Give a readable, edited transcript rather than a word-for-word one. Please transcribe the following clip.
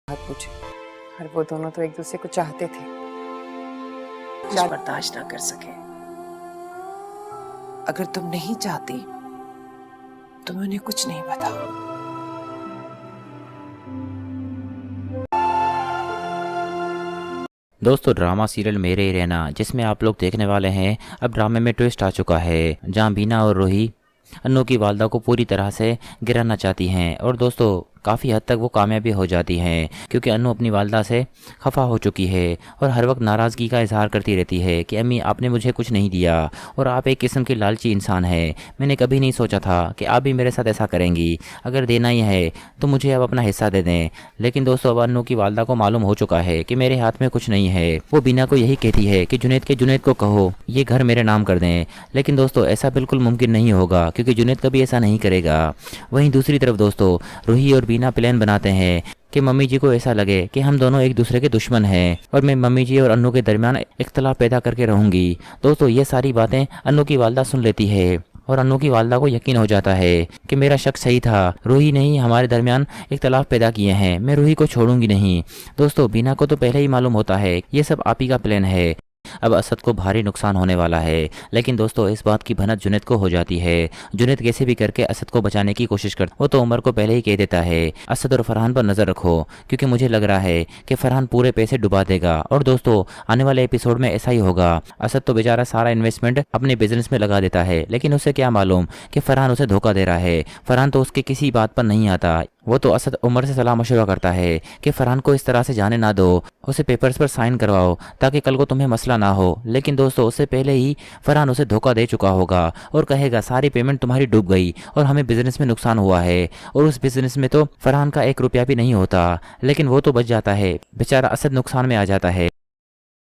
बात पूछे। और वो दोनों तो एक दूसरे को चाहते थे। कुछ बर्दाश्त ना कर सके। अगर तुम नहीं चाहती तो मैं उन्हें कुछ नहीं बताऊं। दोस्तों ड्रामा सीरियल मेरे ही रहना जिसमें आप लोग देखने वाले हैं। अब ड्रामे में ट्विस्ट आ चुका है जहां बीना और रूही अन्नू की वालदा को पूरी तरह से गिराना चाहती हैं और दोस्तों काफ़ी हद तक वो कामयाबी हो जाती हैं क्योंकि अन्नू अपनी वालदा से खफा हो चुकी है और हर वक्त नाराज़गी का इजहार करती रहती है कि अम्मी आपने मुझे कुछ नहीं दिया और आप एक किस्म की लालची इंसान है। मैंने कभी नहीं सोचा था कि आप भी मेरे साथ ऐसा करेंगी। अगर देना ही है तो मुझे अब अपना हिस्सा दे दें। लेकिन दोस्तों अब अन्नू की वालदा को मालूम हो चुका है कि मेरे हाथ में कुछ नहीं है। वो बीना को यही कहती है कि जुनैद को कहो ये घर मेरे नाम कर दें। लेकिन दोस्तों ऐसा बिल्कुल मुमकिन नहीं होगा क्योंकि जुनैद कभी ऐसा नहीं करेगा। वहीं दूसरी तरफ दोस्तों रूही और बीना प्लान बनाते हैं कि मम्मी जी को ऐसा लगे कि हम दोनों एक दूसरे के दुश्मन हैं और मैं मम्मी जी और अन्नू के दरमियान इख्तलाफ पैदा करके रहूंगी। दोस्तों ये सारी बातें अन्नू की वालदा सुन लेती है और अन्नू की वालदा को यकीन हो जाता है कि मेरा शक सही था, रूही ने ही हमारे दरमियान इख्तलाफ पैदा किए हैं, मैं रूही को छोड़ूंगी नहीं। दोस्तों बीना को तो पहले ही मालूम होता है ये सब आप ही का प्लान है। अब असद को भारी नुकसान होने वाला है। लेकिन दोस्तों इस बात की भनक जुनैद को हो जाती है। जुनैद कैसे भी करके असद को बचाने की कोशिश करता। वो तो उमर को पहले ही कह देता है असद और फरहान पर नजर रखो क्योंकि मुझे लग रहा है कि फरहान पूरे पैसे डुबा देगा। और दोस्तों आने वाले एपिसोड में ऐसा ही होगा। असद तो बेचारा सारा इन्वेस्टमेंट अपने बिजनेस में लगा देता है लेकिन उसे क्या मालूम कि फरहान उसे धोखा दे रहा है। फरहान तो उसके किसी बात पर नहीं आता। वो तो असद उमर से सलाह मशवरा करता है कि फरहान को इस तरह से जाने ना दो, उसे पेपर्स पर साइन करवाओ ताकि कल को तुम्हें मसला ना हो। लेकिन दोस्तों उससे पहले ही फरहान उसे धोखा दे चुका होगा और कहेगा सारी पेमेंट तुम्हारी डूब गई और हमें बिजनेस में नुकसान हुआ है। और उस बिजनेस में तो फरहान का 1 रुपया भी नहीं होता। लेकिन वो तो बच जाता है, बेचारा असद नुकसान में आ जाता है।